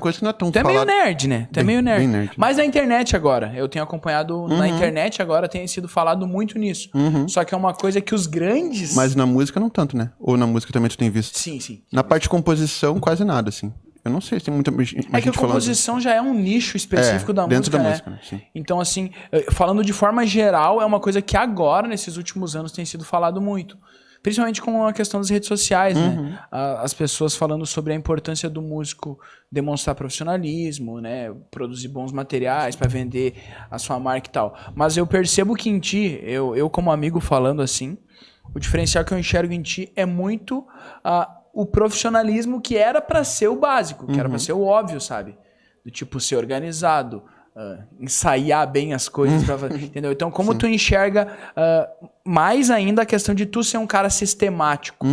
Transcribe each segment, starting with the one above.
Coisa que não é tão Tu é meio falada. nerd, né? Tu é meio nerd. Bem nerd. Mas na internet agora, eu tenho acompanhado na internet agora, tem sido falado muito nisso. Só que é uma coisa que os grandes... Mas na música não tanto, né? Ou na música também tu tem visto? Sim. Na parte de composição, quase nada, assim. Eu não sei se tem muita gente É que a composição já é um nicho específico da dentro música, da né? música, né? Sim. Então, assim, falando de forma geral, é uma coisa que agora, nesses últimos anos, tem sido falado muito. Principalmente com a questão das redes sociais, né? As pessoas falando sobre a importância do músico demonstrar profissionalismo, né? Produzir bons materiais para vender a sua marca e tal. Mas eu percebo que em ti, eu como amigo falando assim, o diferencial que eu enxergo em ti é muito o profissionalismo que era para ser o básico, que era para ser o óbvio, sabe? Do tipo, ser organizado, ensaiar bem as coisas, entendeu? Então, como tu enxerga mais ainda a questão de tu ser um cara sistemático,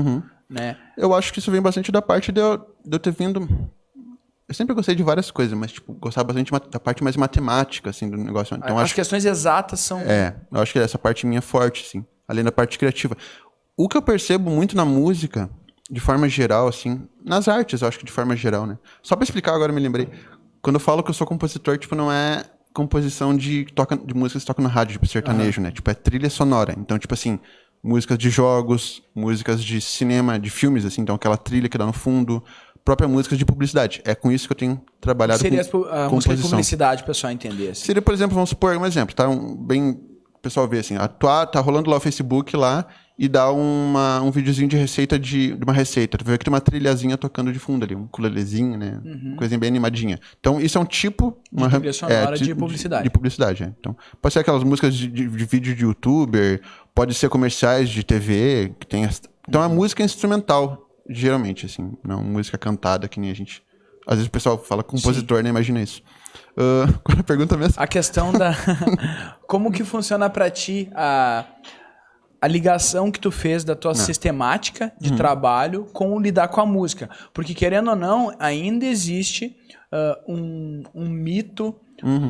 né? Eu acho que isso vem bastante da parte de eu ter vindo... Eu sempre gostei de várias coisas, mas, tipo, gostava bastante da parte mais matemática, assim, do negócio. Então, As questões exatas são... eu acho que essa parte minha é forte, assim, além da parte criativa. O que eu percebo muito na música, de forma geral, assim, nas artes, eu acho que de forma geral, né? Só pra explicar, agora eu me lembrei. Quando eu falo que eu sou compositor, tipo, não é composição de músicas que tocam na rádio, tipo, sertanejo, né? Tipo, é trilha sonora. Então, tipo assim, músicas de jogos, músicas de cinema, de filmes, assim, então aquela trilha que dá no fundo, própria música de publicidade. É com isso que eu tenho trabalhado Seria com a música de publicidade, pro pessoal entender. Assim. Seria, por exemplo, vamos supor um exemplo, tá? O pessoal vê assim, tá rolando lá o Facebook lá e dá um videozinho de receita de uma receita. Tu vê que tem uma trilhazinha tocando de fundo ali, um ukulelezinho, né? Coisinha bem animadinha. Então, isso é um tipo... De trilha sonora de publicidade. De publicidade, é. Então, pode ser aquelas músicas de vídeo de youtuber, pode ser comerciais de TV, que tem... Então, é música instrumental, geralmente, assim. Não música cantada, que nem a gente... Às vezes o pessoal fala compositor, né? Imagina isso. Qual a pergunta mesmo? A questão da... Como que funciona pra ti a ligação que tu fez da tua sistemática de trabalho com lidar com a música? Porque, querendo ou não, ainda existe um mito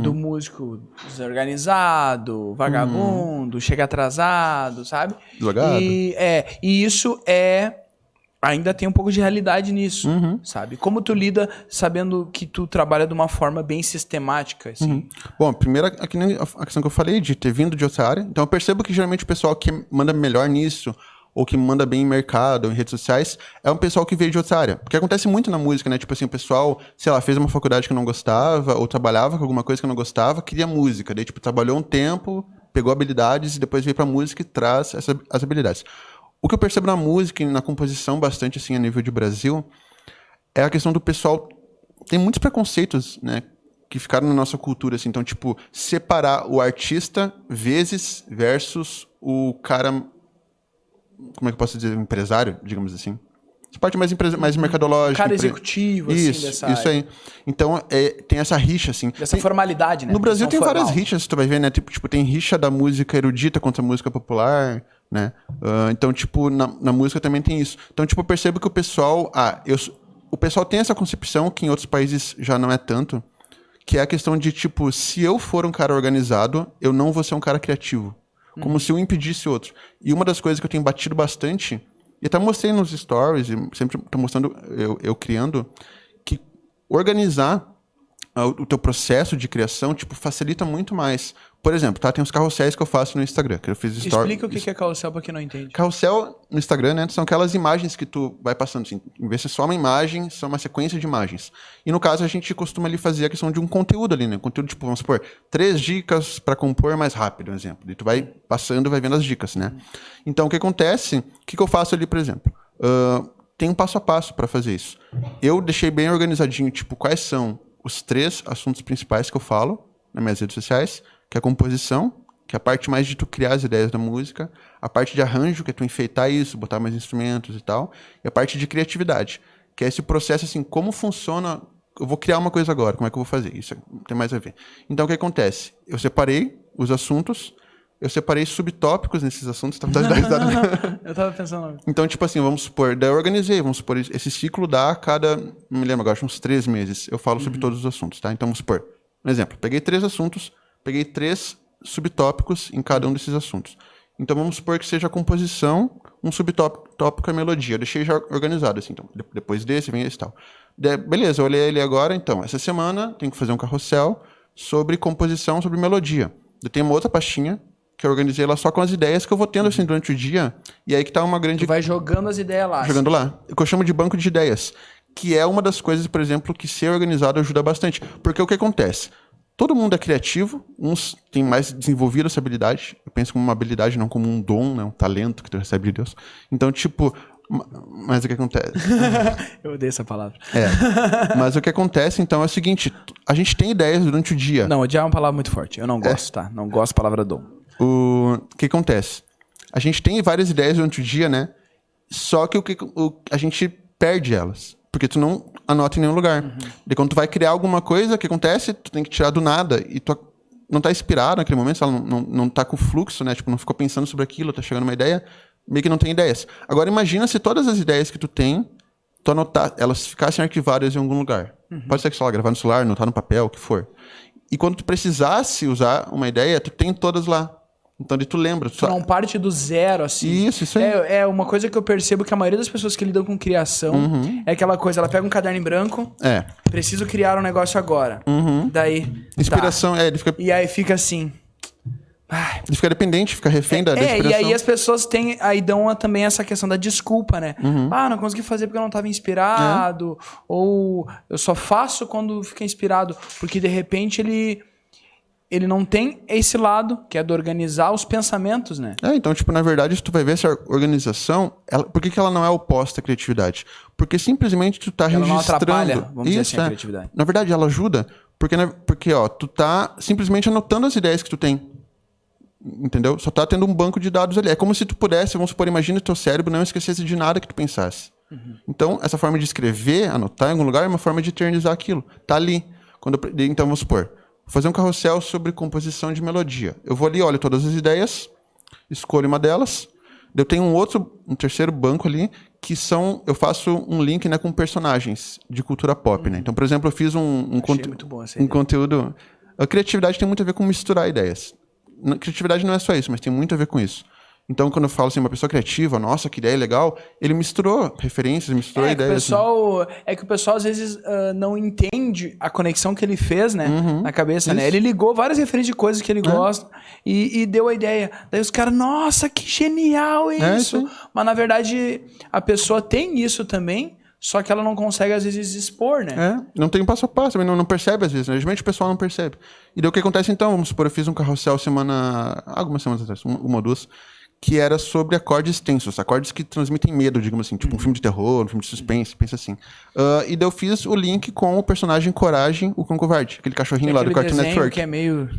do músico desorganizado, vagabundo, chega atrasado, sabe? Deslogado. E isso ainda tem um pouco de realidade nisso, sabe? Como tu lida sabendo que tu trabalha de uma forma bem sistemática, assim? Bom, primeiro, a questão que eu falei de ter vindo de outra área. Então, eu percebo que geralmente o pessoal que manda melhor nisso, ou que manda bem em mercado, em redes sociais, é um pessoal que veio de outra área. Porque acontece muito na música, né? Tipo assim, o pessoal, sei lá, fez uma faculdade que não gostava, ou trabalhava com alguma coisa que não gostava, queria música. Daí, tipo, trabalhou um tempo, pegou habilidades e depois veio pra música e traz as habilidades. O que eu percebo na música e na composição bastante, assim, a nível de Brasil, é a questão do pessoal... Tem muitos preconceitos, né, que ficaram na nossa cultura, assim. Então, tipo, separar o artista versus o cara... Como é que eu posso dizer? O empresário, digamos assim. Essa parte mais mercadológica. Cara executivo, isso, assim, dessa isso área. aí. Então, tem essa rixa, assim. Dessa formalidade, né? No Brasil tem formal. várias rixas, tu vai ver, né? Tipo, tem rixa da música erudita contra a música popular, né? Então, tipo, na música também tem isso. Então, tipo, eu percebo que o pessoal... o pessoal tem essa concepção, que em outros países já não é tanto, que é a questão de, tipo, se eu for um cara organizado, eu não vou ser um cara criativo. Como se eu impedisse outro. E uma das coisas que eu tenho batido bastante, e até mostrei nos stories, e sempre tô mostrando, eu criando, que organizar o teu processo de criação, tipo, facilita muito mais. Por exemplo, tá? Tem uns carrosséis que eu faço no Instagram, que eu fiz story. Explica o que é carrossel pra quem não entende. Carrossel no Instagram, né? São aquelas imagens que tu vai passando, assim. Em vez de ser só uma imagem, são uma sequência de imagens. E no caso, a gente costuma ali fazer a questão de um conteúdo ali, né? Conteúdo, tipo, vamos supor, 3 dicas pra compor mais rápido, um exemplo. E tu vai passando, vai vendo as dicas, né? Então, o que acontece? O que eu faço ali, por exemplo? Tem um passo a passo pra fazer isso. Eu deixei bem organizadinho, tipo, quais são os 3 assuntos principais que eu falo nas minhas redes sociais, que é a composição, que é a parte mais de tu criar as ideias da música, a parte de arranjo, que é tu enfeitar isso, botar mais instrumentos e tal, e a parte de criatividade, que é esse processo, assim, como funciona... Eu vou criar uma coisa agora, como é que eu vou fazer? Isso tem mais a ver. Então, o que acontece? Eu separei os assuntos, eu separei subtópicos nesses assuntos. Eu tava pensando... Então, tipo assim, vamos supor, daí eu organizei, vamos supor, esse ciclo dá a cada, não me lembro agora, uns 3 meses, eu falo sobre todos os assuntos, tá? Então, vamos supor, um exemplo, peguei 3 assuntos, peguei 3 subtópicos em cada um desses assuntos. Então, vamos supor que seja a composição, um subtópico é a melodia. Eu deixei já organizado, assim. Então, depois desse, vem esse e tal. Beleza, eu olhei ele agora, então. Essa semana tenho que fazer um carrossel sobre composição, sobre melodia. Eu tenho uma outra pastinha que eu organizei lá só com as ideias que eu vou tendo assim durante o dia. E aí que tá uma grande... Tu vai jogando as ideias lá. Jogando lá. O que eu chamo de banco de ideias. Que é uma das coisas, por exemplo, que ser organizado ajuda bastante. Porque o que acontece? Todo mundo é criativo, uns têm mais desenvolvido essa habilidade. Eu penso como uma habilidade, não como um dom, né? Um talento que tu recebe de Deus. Então, tipo... Mas o que acontece? Eu odeio essa palavra. Mas o que acontece, então, é o seguinte. A gente tem ideias durante o dia. Não, odiar é uma palavra muito forte. Eu não gosto, tá? Não gosto da palavra dom. O que acontece? A gente tem várias ideias durante o dia, né? Só que a gente perde elas. Porque tu não anota em nenhum lugar. E quando tu vai criar alguma coisa, o que acontece? Tu tem que tirar do nada. E tu não tá inspirado naquele momento, ela não tá com o fluxo, né? Tipo, não ficou pensando sobre aquilo, tá chegando uma ideia, meio que não tem ideias. Agora imagina se todas as ideias que tu tem, tu anotar, elas ficassem arquivadas em algum lugar. Pode ser que, sei lá, gravar no celular, anotar no papel, o que for. E quando tu precisasse usar uma ideia, tu tem todas lá. Então, daí tu lembra. Tu não parte do zero, assim. Isso aí. É uma coisa que eu percebo que a maioria das pessoas que lidam com criação é aquela coisa, ela pega um caderno em branco, preciso criar um negócio agora. Daí, inspiração, ele fica... E aí fica assim... Ele fica dependente, fica refém da inspiração. E aí as pessoas aí dão também essa questão da desculpa, né? Não consegui fazer porque eu não estava inspirado, ou eu só faço quando fica inspirado, porque de repente ele não tem esse lado, que é de organizar os pensamentos, né? Então, tipo, na verdade, se tu vai ver essa organização, por que ela não é oposta à criatividade? Porque simplesmente tu tá registrando... Ela não atrapalha, vamos dizer assim, a criatividade. Na verdade, ela ajuda, porque ó, tu tá simplesmente anotando as ideias que tu tem. Entendeu? Só tá tendo um banco de dados ali. É como se tu pudesse, vamos supor, imagina o teu cérebro não esquecesse de nada que tu pensasse. Então, essa forma de escrever, anotar em algum lugar, é uma forma de eternizar aquilo. Tá ali. Então, vamos supor, vou fazer um carrossel sobre composição de melodia. Eu vou ali, olho todas as ideias, escolho uma delas. Eu tenho um terceiro banco ali, que eu faço um link, né, com personagens de cultura pop, né? Então, por exemplo, eu fiz um conteúdo... A criatividade tem muito a ver com misturar ideias. Criatividade não é só isso, mas tem muito a ver com isso. Então, quando eu falo assim, uma pessoa criativa, nossa, que ideia legal, ele misturou referências, misturou ideias. É que o pessoal, às vezes, não entende a conexão que ele fez, né, na cabeça, né? Ele ligou várias referências de coisas que ele gosta e deu a ideia. Daí os caras, nossa, que genial isso! Mas, na verdade, a pessoa tem isso também, só que ela não consegue, às vezes, expor, né? Não tem um passo a passo, não percebe, às vezes. Né? Geralmente o pessoal não percebe. E daí o que acontece, então? Vamos supor, eu fiz um carrossel algumas semanas atrás, uma ou duas, que era sobre acordes tensos, acordes que transmitem medo, digamos assim. Tipo um filme de terror, um filme de suspense, pensa assim. E daí eu fiz o link com o personagem Coragem, o Cão Covarde. Aquele cachorrinho lá do Cartoon Network. Que é meio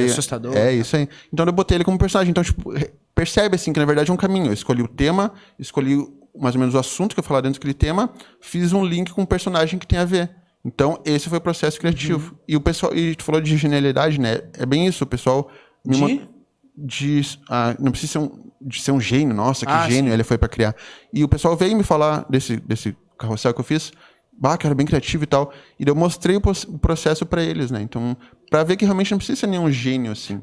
assustador. É, isso aí. Então eu botei ele como personagem. Então, tipo, percebe assim que na verdade é um caminho. Eu escolhi o tema, escolhi mais ou menos o assunto que eu falar dentro daquele tema, fiz um link com um personagem que tem a ver. Então, esse foi o processo criativo. E o pessoal, e tu falou de genialidade, né? É bem isso, o pessoal... não precisa ser um gênio, nossa, que gênio ele foi pra criar. E o pessoal veio me falar desse carrossel que eu fiz, que era bem criativo e tal, e eu mostrei o processo pra eles, né? Então, pra ver que realmente não precisa ser nenhum gênio, assim.